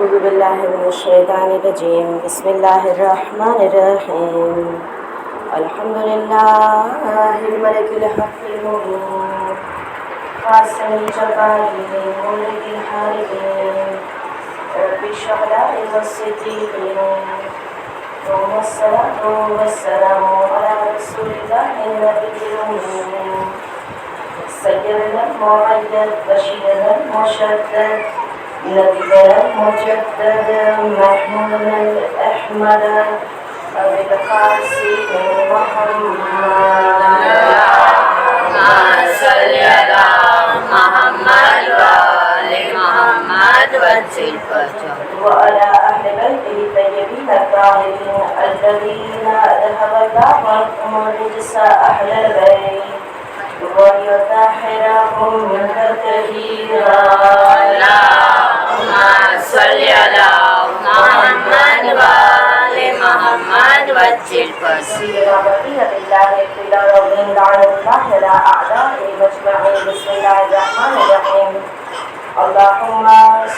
أعوذ بالله من الشيطان الرجيم. بسم الله الرحمن الرحيم. الحمد لله الملك الحق المبين قاسم الجبارين مولد الحاربين رب اشرح لي صدري ثم الصلاة والسلام على رسول الله النبي الأمي سيدنا المؤيد بشيرنا المشدد نبينا المجدد محمودا الأحمد أبي القاسم محمد صل على محمد وآل محمد وعلى أهل بيته الطيبين الطاهرين الذين أذهب الله عنهم الرجس أهل البيت ويطهرهم تطهيرا. اللهم صل على محمد وآل محمد سيدنا بقية الله إلى ربهم لعن الله على أعدائه مجمعين. بسم الله الرحمن الرحيم. اللهم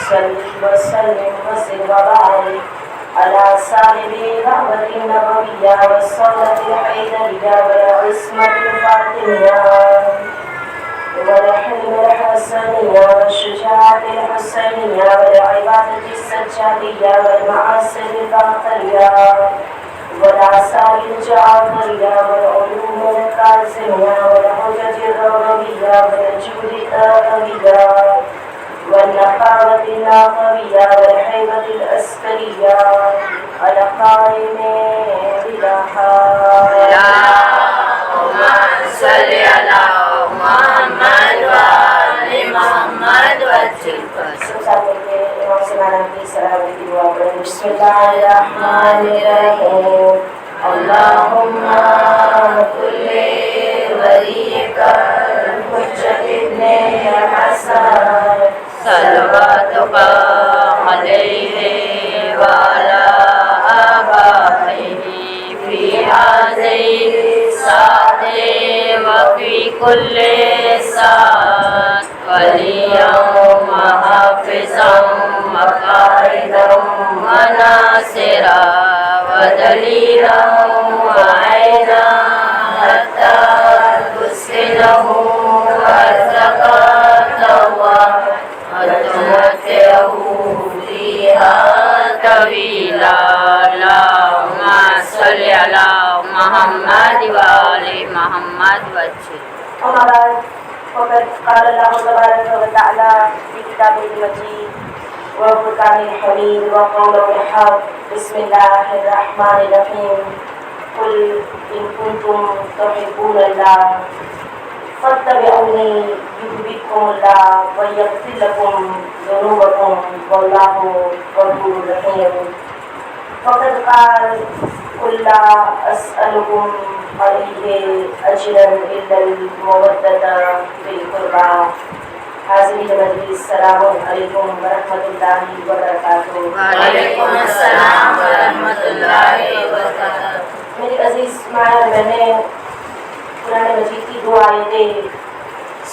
صل وسلم وزد وبارك على صاحب دعوة النبوية والصلاة الحيدرية والعصمة الفاطمية والحلم الحسنية والشجاعة الحسينية والعبادة السجادية والمعاصي الباقية والآثار الجعفرية والعلوم الكاظمية والحجج الرغبية والجود الآخرية والنقاوة الناقوية والحيبة الأسكرية القائم بلا حال. اللهم صل على محمد وآل محمد بسم الله الرحمن الرحيم. اللهم كل وليك الحجة ابن الحسن صلواتك عليه وعلى آبائه في هذه الساعة وفي كل ساعة وليا وحافظا وقائدا وناصرا ودليلا وعينا حتى تسكنه أرزقك وتمتعه فيها طويلا. اللهم صل على محمد وآل محمد أما بعد فقد قال الله تبارك وتعالى في كتابه المجيد وفرقان الحميد وقوله الحق. بسم الله الرحمن الرحيم. قل إن كنتم تحبون الله فاتبعوني يحببكم الله ويغفر لكم ذنوبكم والله غفور رحيم. فقد قال قل لا أسألكم عليه أجرا إلا المودة في القربى. حاضرین مجلس السلام علیکم ورحمۃ اللہ وبرکاتہ. وعلیکم السلام ورحمۃ اللہ وبرکاتہ. میری عزیز مائیں بہنیں، قرآن مجید کی دو آیتیں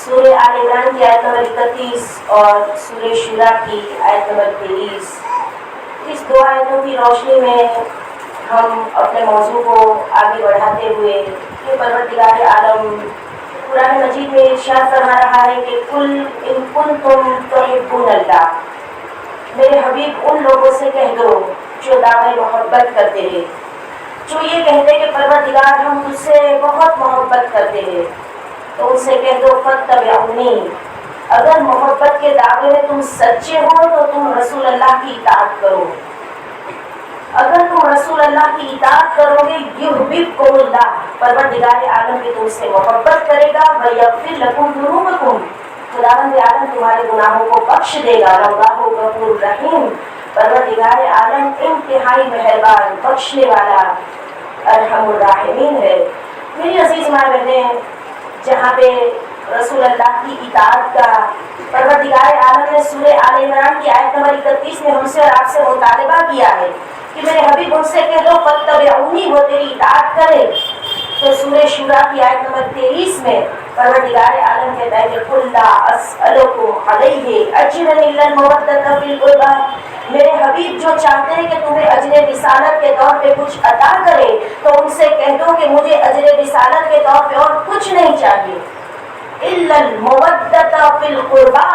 سورہ آل عمران کی آیت نمبر 31 اور سورہ شورا کی آیت نمبر 23. اس دو آیتوں کی روشنی میں ہم اپنے موضوع کو آگے بڑھاتے ہوئے کہ پروردگار عالم قرآن مجید میں ارشاد فرما رہا ہے کہ کل ان کنتم تحبون اللہ، میرے حبیب ان لوگوں سے کہہ دو جو دعوی محبت کرتے ہیں، جو یہ کہتے کہ پروردگار ہم تجھ سے بہت محبت کرتے ہیں، تو ان سے کہہ دو فاتبعونی، اگر محبت کے دعوے میں تم سچے ہو تو تم رسول اللہ کی اطاعت کرو. اگر تم رسول اللہ کی اطاعت کرو گے یحببکم اللہ، پروردگار عالم بھی تم سے محبت کرے گا. ویغفر لکم ذنوبکم، خداوند عالم تمہارے گناہوں کو بخش دے گا. واللہ غفور رحیم، پروردگار عالم انتہائی مہربان بخشنے والا ارحم الراحمین ہے. میری عزیز ماں بہنیں، جہاں پہ رسول اللہ کی اطاعت کا پروردگار عالم نے سورہ آل عمران کی آیت نمبر 31 میں ہم سے اور آپ سے مطالبہ کیا ہے کہ میرے حبیب ان سے کہہ دو فاتبعونی، وہ تیری اطاعت کرے. تو سورہ شورا کی آیت نمبر 23 میں پروردگار عالم کہتا ہے کہ قل لا اسألکم علیہ اجرا الا المودۃ فی القربى، میرے حبیب جو چاہتے ہیں کہ تمہیں اجر رسالت کے طور پہ کچھ عطا کرے تو ان سے کہہ دو کہ مجھے اجر رسالت کے طور پہ اور کچھ نہیں چاہیے، الا المودۃ فی القربا،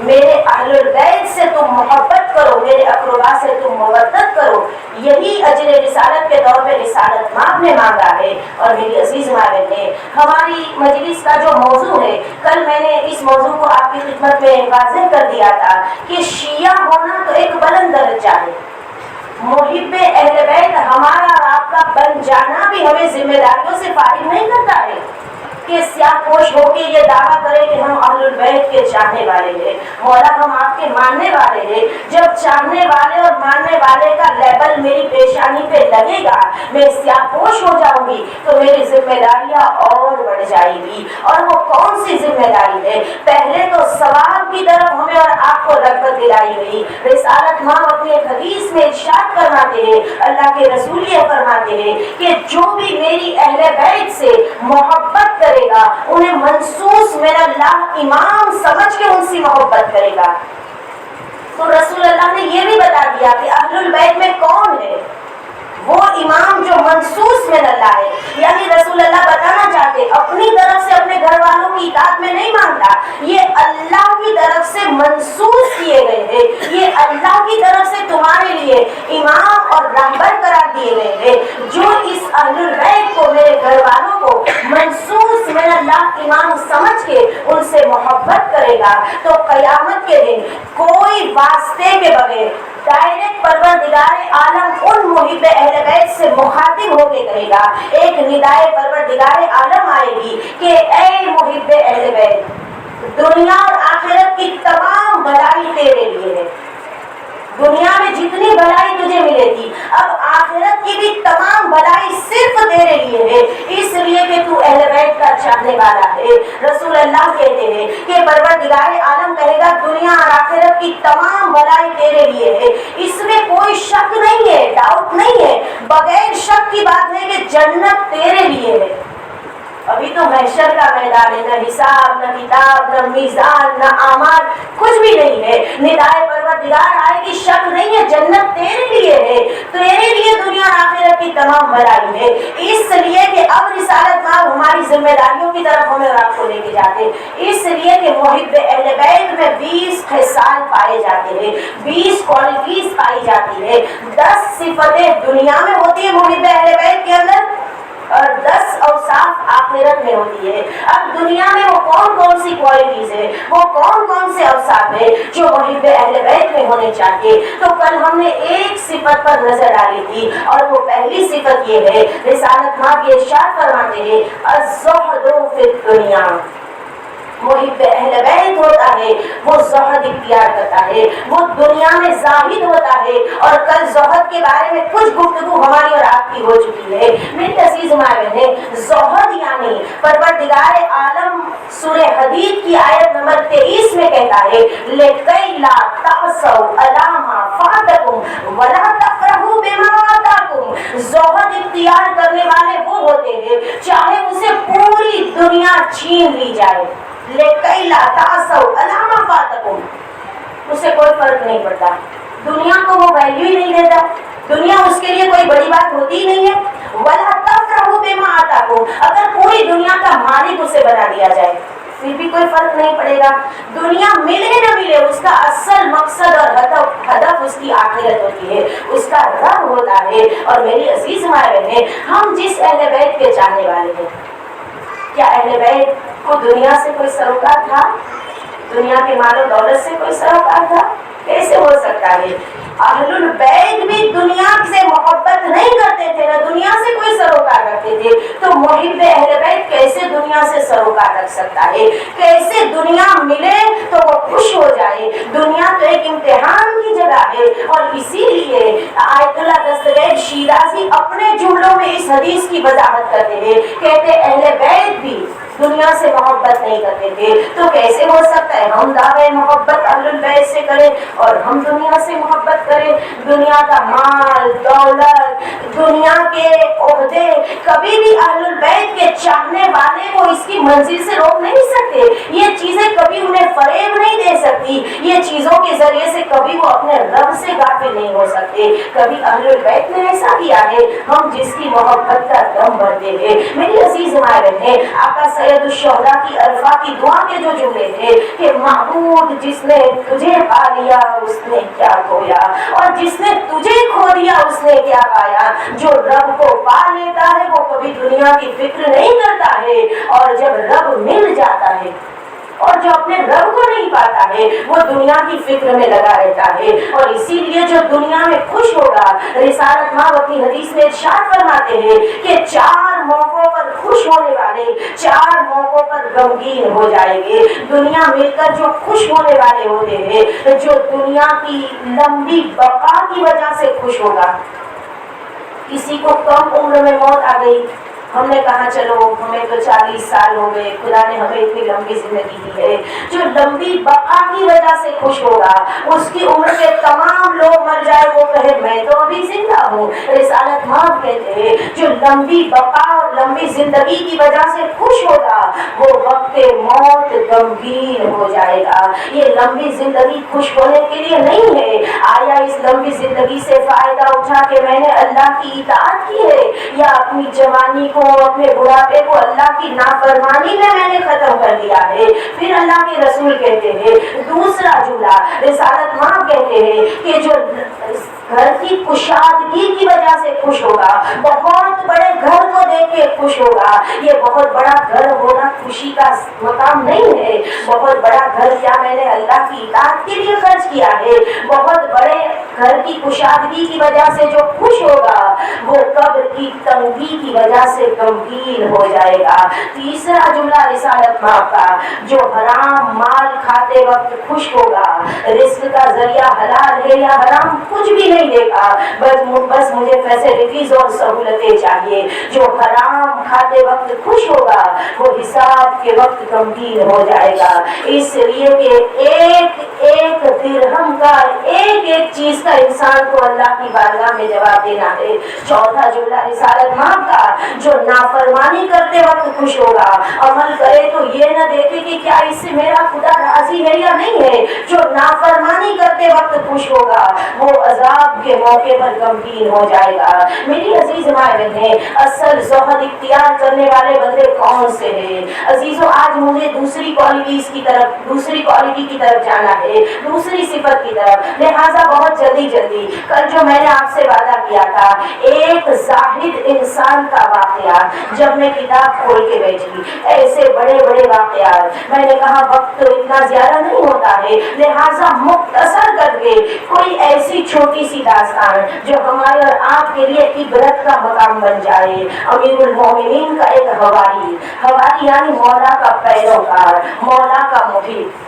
میرے اہل البیت سے تم محبت کرو، میرے اقربا سے تم مودت کرو، یہی اجر رسالت کے طور پہ رسالت ماں نے مانگا ہے۔ اور میری عزیز ماں بہنیں، ہماری مجلس کا جو موضوع ہے، کل میں نے اس موضوع کو آپ کی خدمت میں واضح کر دیا تھا کہ شیعہ ہونا تو ایک بلند درجہ ہے، محب اہل بیت ہمارا اور آپ کا بن جانا بھی ہمیں ذمہ داریوں سے فارغ نہیں کرتا ہے کہ سیاہ پوش ہو کے یہ دعویٰ کرے کہ ہم اہل البیت کے چاہنے والے ہیں، مولا ہم آپ کے ماننے والے ہیں۔ جب چاہنے والے اور ماننے والے کا لیبل میری پیشانی پہ لگے گا، میں سیاہ پوش ہو جاؤں گی تو میری ذمہ داریاں اور بڑھ جائیں گی۔ اور وہ کون سی ذمہ داری ہے؟ پہلے تو ثواب کی طرف ہمیں اور آپ کو رغبت دلائی گئی۔ رسالت ماں اپنے حدیث میں ارشاد فرماتے ہیں، اللہ کے رسول یہ فرماتے ہیں کہ جو بھی میری اہل بیت سے محبت کرے گا انہیں منصوص میرا اللہ امام سمجھ کے ان سے محبت کرے گا۔ تو رسول اللہ نے یہ بھی بتا دیا کہ اہل البیت میں کون ہے، وہ امام جو منصوص من اللہ ہے، یعنی رسول اللہ بتانا چاہتے اپنی طرف سے اپنے گھر والوں کی اطاعت میں نہیں مانگتا، یہ اللہ کی طرف سے منصوص کیے گئے ہیں، یہ اللہ کی طرف سے تمہارے لیے امام اور رہبر قرار دیے گئے ہیں۔ جو اس اہل البیت کو، میرے گھر والوں کو منصوص من اللہ امام سمجھ کے ان سے محبت کرے گا تو قیامت کے دن کوئی واسطے کے بغیر ڈائریکٹ پروردگار عالم ان محب اہل بیت سے مخاطب ہو کے کہے گا، ایک ندائے پروردگار عالم آئے گی کہ اے محب اہل بیت، دنیا اور آخرت کی تمام بھلائی تیرے لیے ہے، دنیا میں جتنی بھلائی تجھے ملے گی اب آخرت کی بھی تمام بھلائی صرف تیرے لیے ہے، اس لیے کہ تو اہل بیت کا چاہنے والا ہے۔ رسول اللہ کہتے ہیں کہ پروردگار عالم کہے گا دنیا اور آخرت کی تمام بھلائی تیرے لیے ہے، اس میں کوئی شک نہیں ہے، ڈاؤٹ نہیں ہے، بغیر شک کی بات ہے کہ جنت تیرے لیے ہے۔ ابھی تو محشر کا میدان ہے، نہ حساب، نہ کتاب، نہ میزان، نہ اعمال، کچھ بھی نہیں ہے، ندائے پروردگار آئے گی، شک نہیں ہے، جنت تیرے لیے ہے، تیرے لیے دنیا اور آخرت کی تمام بھلائی ہے۔ اس لیے کہ اب رسالت ماں ہماری ذمہ داریوں کی طرف ہمیں اور آپ کو لے کے جاتے، اس لیے کہ محب اہل بیت میں 20 خصال پائے جاتے ہیں، 20 کوالٹیز پائی جاتی ہے، 10 صفتیں دنیا میں ہوتی ہے محب اہل بیت کے اندر اور 10 اوصاف آخرت میں ہوتی ہے۔ اب دنیا میں وہ کون کون سی کوالٹیز ہے، وہ کون کون سے اوصاف ہے جو محب اہل بیت میں ہونے چاہیے؟ تو کل ہم نے ایک صفت پر نظر ڈالی تھی اور وہ پہلی صفت یہ ہے، رسالت ماں کی ارشاد فرماتے ہیں الزہد فی الدنیا، محب اہل بیت ہوتا ہے وہ زہد اختیار کرتا ہے، وہ دنیا میں زاہد ہوتا ہے۔ اور کل زہد کے بارے میں کچھ گفتگو ہماری اور آپ کی ہو چکی ہے۔ میری عزیز ماں بہنیں، زہد یعنی پروردگار عالم سورہ حدید کی آیت نمبر 23 میں کہتا ہے لِکَیْ لَا تَأْسَوْا عَلَىٰ مَا فَاتَکُمْ وَلَا تَفْرَحُوا بِمَا آتَاکُمْ، زہد اختیار کرنے والے وہ ہوتے ہیں چاہے اسے پوری دنیا چھین لی جائے، لِکَیْ لَا تَأْسَوْا عَلَىٰ مَا فَاتَکُمْ، اسے کوئی فرق نہیں پڑتا، دنیا کو وہ ویلیو ہی نہیں دیتا، دنیا اس کے لیے کوئی بڑی بات ہوتی ہی نہیں ہے۔ وَلَا تَفْرَحُوا بِمَا آتَاکُمْ، اگر پوری دنیا کا مالک اسے بنا دیا جائے پھر بھی کوئی فرق نہیں پڑے گا، دنیا ملے نہ ملے اس کا اصل مقصد اور ہدف اس کی آخرت ہوتی ہے، اس کا رب ہوتا ہے۔ اور میری عزیز ماں بہنیں، ہم جس اہل بیت کے چاہنے والے ہیں، کیا اہل بیت کو دنیا سے کوئی سروکار تھا؟ دنیا کے مال و دولت سے کوئی سروکار تھا؟ کیسے ہو سکتا ہے؟ اہل البیت بھی دنیا سے محبت نہیں کرتے تھے، نہ دنیا سے کوئی سروکار رکھتے تھے، تو محب اہل بیت کیسے دنیا سے سروکار رکھ سکتا ہے؟ کیسے دنیا ملے تو وہ خوش ہو جائے؟ دنیا تو ایک امتحان کی جگہ ہے، اور اسی لیے آیت اللہ دستگیر شیرازی اپنے جملوں میں اس حدیث کی وضاحت کرتے ہیں، کہتے اہل بیت بھی دنیا سے محبت نہیں کرتے تھے، تو کیسے ہو سکتا ہے ہم دعوے محبت اہل البیت سے کریں اور ہم دنیا سے محبت کریں؟ دنیا کا مال، دولت، دنیا کے عہدے کبھی بھی اہل البیت کے چاہنے والے کو اس کی منزل سے روک نہیں سکتے، یہ چیزیں کبھی انہیں فریب نہیں دے سکتی، یہ چیزوں کے ذریعے سے کبھی وہ اپنے رب سے غافل نہیں ہو سکتے. کبھی اہل بیت نے ایسا کیا ہے, ہم جس کی محبت کا دم بھرتے ہیں. میری عزیز مائیں بہنیں, آقا سید الشہداء کی عرفہ کی دعا کے جو جملے تھے کہ معبود جس نے تجھے پا لیا اس نے کیا کھویا, اور جس نے تجھے کھو دیا اس نے کیا پایا. جو رب کو پا لیتا ہے وہ کبھی دنیا کی فکر نہیں کرتا ہے, اور جب رب مل جاتا ہے, اور جو اپنے رب کو نہیں پاتا ہے وہ دنیا کی فکر میں لگا رہتا ہے. اور اسی لیے جو دنیا میں خوش ہوگا, رسالت ماں اپنی حدیث میں ارشاد فرماتے ہیں کہ 4 موقعوں پر خوش ہونے والے 4 موقعوں پر غمگین ہو جائیں گے. دنیا مل کر جو خوش ہونے والے ہوتے ہیں, جو دنیا کی لمبی بقا کی وجہ سے خوش ہوگا. کسی کو کم عمر میں موت آ گئی, ہم نے کہا چلو ہمیں تو 40 سال ہو گئے, خدا نے ہمیں اتنی لمبی زندگی دی ہے. جو لمبی بقا کی وجہ سے خوش ہوگا, اس کی عمر کے تمام لوگ مر جائے وہ کہے میں تو ابھی زندہ ہوں. رسالت ماں کہتے ہیں جو لمبی بقا اور لمبی زندگی کی وجہ سے خوش ہوگا وہ وقت موت غمگین ہو جائے گا. یہ لمبی زندگی خوش ہونے کے لیے نہیں ہے. آیا اس لمبی زندگی سے فائدہ اٹھا کے میں نے اللہ کی اطاعت کی ہے, یا اپنی جوانی کو اپنے بڑھاپے کو اللہ کی نافرمانی میں نے ختم کر دیا ہے. پھر اللہ کے رسول کہتے ہیں دوسرا جملہ, رسالت ماں کہتے ہیں کہ جو گھر کی کشادگی کی وجہ سے خوش ہوگا, بہت بڑے گھر کو دیکھ کے خوش ہوگا. یہ بہت بڑا گھر ہونا خوشی کا مقام نہیں ہے. بہت بڑا گھر کیا میں نے اللہ کی اطاعت کے لیے خرچ کیا ہے. بہت بڑے گھر کی کشادگی کی وجہ سے جو خوش ہوگا وہ قبر کی تنگی کی وجہ سے غمگین ہو جائے گا. تیسرا جملہ رسالت ماں کا, جو حرام مال کھاتے وقت خوش ہوگا, رزق کا ذریعہ حلال ہے یا حرام کچھ بھی نہیں دیکھا, بس مجھے فیسلٹیز اور سہولتیں چاہیے. جو حرام کھاتے وقت خوش ہوگا وہ حساب کے وقت غمگین ہو جائے گا. اس لیے کہ ایک ایک درہم کا ایک ایک چیز کا انسان کو اللہ کی بارگاہ میں جواب دینا ہے. چوتھا جملہ رسالت ماں کا, جو نافرمانی کرتے وقت خوش ہوگا, عمل کرے تو یہ نہ دیکھے کہ کیا اس سے میرا خدا راضی ہے یا نہیں ہے. جو نافرمانی کرتے وقت خوش ہوگا وہ عذاب کے موقع پر غمگین ہو جائے گا. میری عزیز مائیں بہنیں, اصل زہد اختیار کرنے والے بندے کون سے ہیں؟ عزیزوں, آج مجھے دوسری کوالٹی کی طرف جانا ہے, دوسری صفت کی طرف. لہٰذا بہت جلدی کل جو میں نے آپ سے وعدہ کیا تھا, ایک زاہد انسان کا واقعہ, جب میں کتاب کھول کے بیٹھی ایسے بڑے بڑے واقعات, میں نے کہا وقت تو اتنا زیادہ نہیں ہوتا ہے, لہٰذا مختصر کر کے کوئی ایسی چھوٹی سی داستان جو ہمارے اور آپ کے لیے عبرت کا مقام بن جائے. امیر المومنین کا ایک حواری یعنی مولا کا پیروکار, مولا کا محب,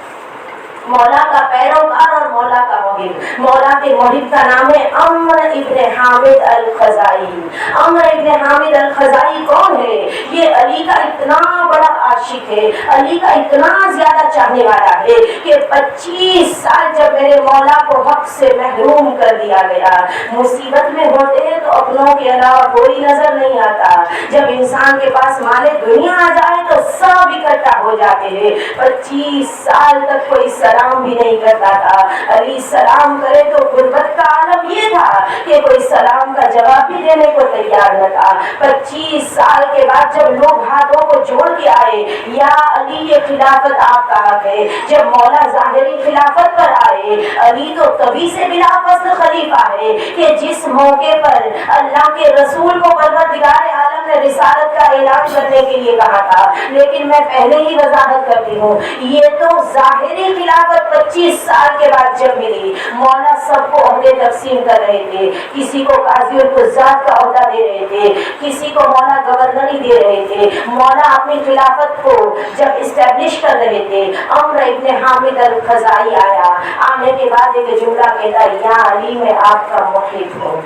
مولا کا پیروکار اور مولا کا محب. مولا کے محب کا نام ہے عمر ابن حامد الخزائی. عمر ابن حامد الخزائی کون ہے؟ یہ علی کا اتنا بڑا عاشق ہے, علی کا اتنا زیادہ چاہنے والا ہے کہ 25 سال جب میرے مولا کو حق سے محروم کر دیا گیا. مصیبت میں ہوتے ہیں تو اپنوں کے علاوہ کوئی نظر نہیں آتا. جب انسان کے پاس مال دنیا آ جائے تو سب اکٹھا ہو جاتے ہیں. 25 سال تک کوئی سلام بھی نہیں کرتا تھا. علی سلام کرے تو غربت کا عالم یہ تھا کہ کوئی سلام کا جواب بھی دینے کو تیار نہ تھا. 25 سال کے بعد جب لوگ ہاتھوں کو جوڑ کے آئے, یا علی یہ خلافت آپ کا حق ہے, جب مولا ظاہری خلافت پر آئے, علی تو تبھی سے بلا فصل خلیفہ ہے کہ جس موقع پر اللہ کے رسول کو پروردگار عالم نے رسالت کا اعلان کرنے کے لیے کہا تھا. لیکن میں پہلے ہی وضاحت کرتی ہوں, یہ تو ظاہری خلافت 25 سال کے بعد جب ملی, مولا سب کو عہدے تقسیم کر رہے تھے. کسی کو قاضی القضات کا عہدہ دے رہے تھے, کسی کو مولا گورنری دے رہے تھے. مولا اپنی خلافت کو جب اسٹیبلش کر رہے تھے, عمر ابن حامد الخزائی آیا. آنے کے بعد ایک جملہ کہتا, یا علی میں آپ کا محب ہوں,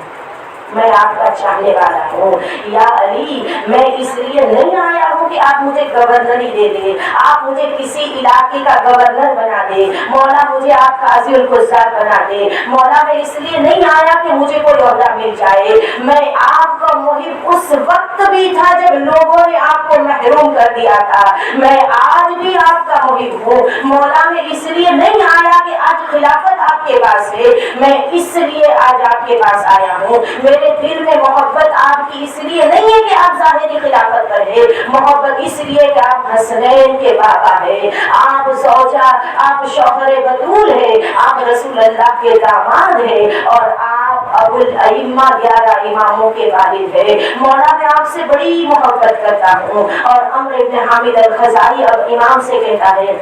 میں آپ کا چاہنے والا ہوں. یا علی میں اس لیے نہیں آیا ہوں ہوں کہ آپ مجھے گورنری دے دیں، آپ مجھے کسی علاقے کا گورنر بنا دے، مولا مجھے آپ قاضی القضات بنا دے، مولا میں اس لیے نہیں آیا کہ مجھے کوئی عہدہ مل جائے، میں آپ کا محب اس وقت بھی تھا جب لوگوں نے آپ کو محروم کر دیا تھا، میں آج بھی آپ کا محب ہوں، مولا میں اس لیے نہیں آیا کہ آج خلافت آپ کے پاس ہے، میں اس لیے آج آپ کے پاس آیا ہوں، میرے دل میں محبت آپ کی اس لیے نہیں ہے کہ آپ ظاہری خلافت پر ہے، محبت اس لیے کہ آپ حسنین کے بابا ہے، آپ زوجہ، آپ شوہر بطول ہے، آپ رسول اللہ کے داماد ہے، اور آپ ابو الائمہ 11 اماموں کے والد ہے، مولا میں آپ سے بڑی محبت کرتا ہوں۔ اور عمرو بن حامد الخزاعی اب امام سے کہتا ہے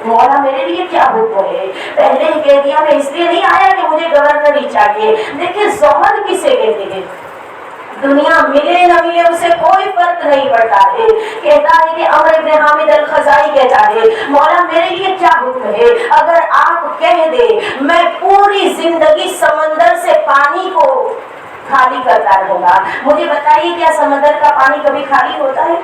مولا میرے لیے کیا حکم ہے، پہلے ہی کہہ دیا میں اس لیے نہیں آیا کہ مجھے گورنری چاہیے۔ دیکھیں زہد کسے کہتے ہیں، دنیا ملے نہ ملے اسے کوئی فرق نہیں پڑتا ہے، کہتا ہے کہ عمرو بن حامد الخزاعی کہتا ہے مولا میرے لیے کیا حکم ہے، اگر آپ کہہ دے میں پوری زندگی سمندر سے پانی کو خالی کرتا رہوں گا، مجھے بتائیے کیا سمندر کا پانی کبھی خالی ہوتا ہے؟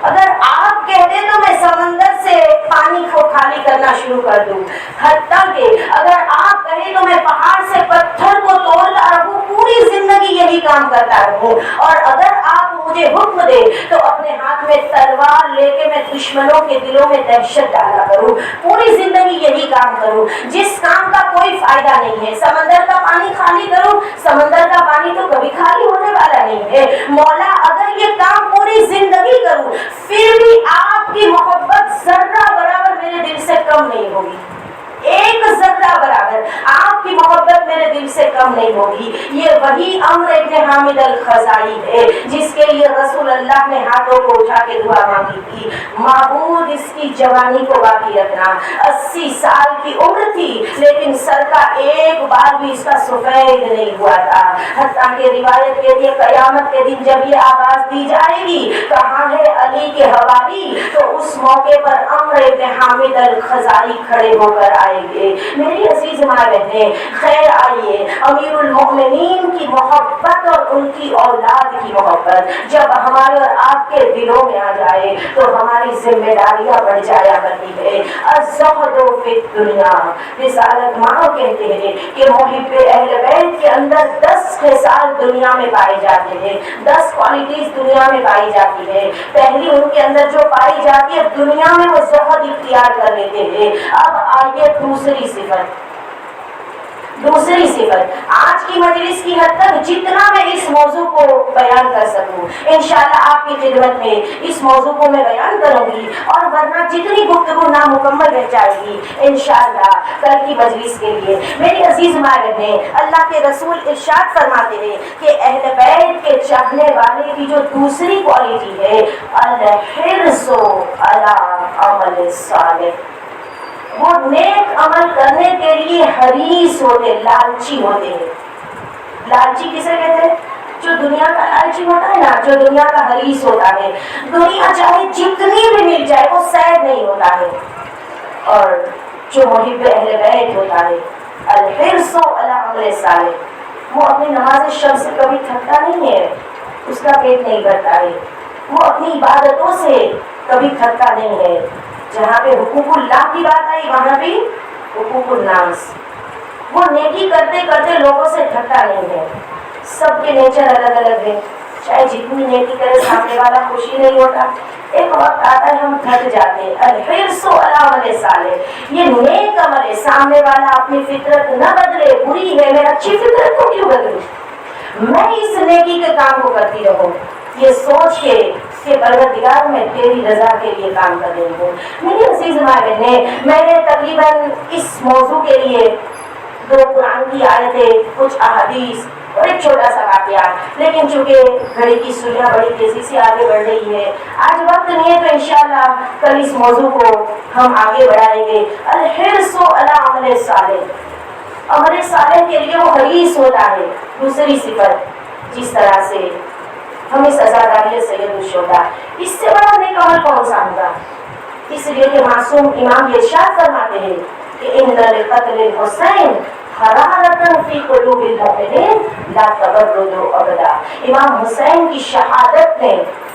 اگر آپ کہہ دیں تو میں سمندر سے پانی کو خالی کرنا شروع کر دوں، حتیٰ کہ اگر آپ کہیں تو میں پہاڑ سے پتھر کو توڑتا رہوں، پوری زندگی یہی کام کرتا رہوں، اور اگر آپ مجھے حکم دے تو اپنے ہاتھ میں تلوار لے کے میں دشمنوں کے دلوں میں دہشت ڈالا کروں، پوری زندگی یہی کام کروں جس کام کا کوئی فائدہ نہیں ہے، سمندر کا پانی خالی کروں، سمندر کا پانی تو کبھی خالی ہونے والا نہیں ہے، مولا اگر یہ کام پوری زندگی کروں پھر بھی آپ کی محبت ذرہ برابر میرے دل سے کم نہیں ہوگی، ایک ذرہ برابر آپ کی محبت میرے دل سے کم نہیں ہوگی۔ یہ وہی عمرو بن حامد الخزاعی ہے جس کے لیے رسول اللہ نے ہاتھوں کو اٹھا کے دعا مانگی تھی، معبود اس کی جوانی کو باقی رکھنا، 80 سال کی عمر تھی لیکن سر کا ایک بال بھی اس کا سفید نہیں ہوا تھا، حتیٰ کہ روایت کہتی ہے قیامت کے دن جب یہ آواز دی جائے گی کہاں ہے علی کے حواری، تو اس موقع پر عمرو بن حامد الخزاعی کھڑے ہو کر آئیں گے۔ میری عزیز ماں بہنیں خیر آئیے، امیر المؤمنین کی محبت اور ان کی اولاد کی محبت جب ہمارے اور آپ کے دلوں میں آ جائے تو ہماری ذمہ داریاں بڑھ جایا کرتی ہے۔ الزہد فی الدنیا، رسالت ماں کہتے ہیں کہ محب اہل بیت کے اندر 10 خصال دنیا میں پائے جاتے ہیں، 10 کوالٹیز دنیا میں پائی جاتی ہے، پہلی ان کے اندر جو پائی جاتی ہے دنیا میں وہ زہد اختیار کر لیتے ہیں۔ اب آئیے دوسری صفت، آج کی مجلس کی حد تک جتنا میں اس موضوع کو بیان کر سکوں انشاءاللہ آپ کی خدمت میں اس موضوع کو میں بیان کروں گی، اور ورنہ جتنی گفتگو نامکمل رہ جائے گی انشاءاللہ کل کی مجلس کے لیے۔ میری عزیز ماں بہنیں، اللہ کے رسول ارشاد فرماتے ہیں کہ اہل بیت کے چاہنے والے کی جو دوسری کوالٹی ہے الحرص علی عمل صالح، وہ نیک عمل کرنے کے لیے حریص ہوتے، لالچی ہوتے ہیں۔ لالچی کسے کہتے ہیں؟ جو دنیا کا لالچی ہوتا ہے نا، جو دنیا کا حریص ہوتا ہے، دنیا چاہے جتنی بھی مل جائے وہ سیر نہیں ہوتا ہے، اور جو محب اہل بیت ہوتا ہے الحرص علی عمل صالح، وہ اپنی نماز شب سے کبھی تھکتا نہیں ہے، اس کا پیٹ نہیں بھرتا ہے، وہ اپنی عبادتوں سے کبھی تھکتا نہیں ہے، جہاں پہ حقوق اللہ کی بات آئی وہاں بھی حقوق الناس، وہ نیکی کرتے کرتے لوگوں سے تھکتا نہیں ہے۔ سب کے نیچر الگ الگ ہے، چاہے جتنی نیکی کرے سامنے والا خوشی نہیں ہوتا، ایک وقت آتا ہے ہم تھک جاتے ہیں۔ الحرص علی عمل صالح، یہ نیک عمل ہے، سامنے والا اپنی فطرت نہ بدلے، بری ہے میں اچھی فطرت کو کیوں بدلوں، میں اس نیکی کے کام کو کرتی رہوں، یہ سوچ کے کہ پروردگار میں تیری رضا کے لیے کام کر رہی ہوں۔ میری عزیز ماں بہنیں، میں نے تقریباً اس موضوع کے لیے 2 قرآن کی آیتیں، کچھ احادیث اور ایک چھوٹا سا واقعہ، لیکن چونکہ گھڑی کی سوئیاں بڑی تیزی سے آگے بڑھ رہی ہے، آج وقت نہیں ہے تو انشاءاللہ کل اس موضوع کو ہم آگے بڑھائیں گے۔ الحرص علی عمل صالح، عمل صالح کے لیے وہ حریص ہوتا ہے۔ دوسری صفت جس طرح سے ہمیں سزا داری سید الشہداء، اس سے بڑا نیک عمل کون سا ہوگا؟ اس لیے کہ معصوم امام ارشاد فرماتے ہیں کہ ان لقتل الحسین حرارۃ فی قلوب المؤمنین لا تبردوا ابدا، امام حسین کی شہادت نے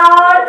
8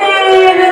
3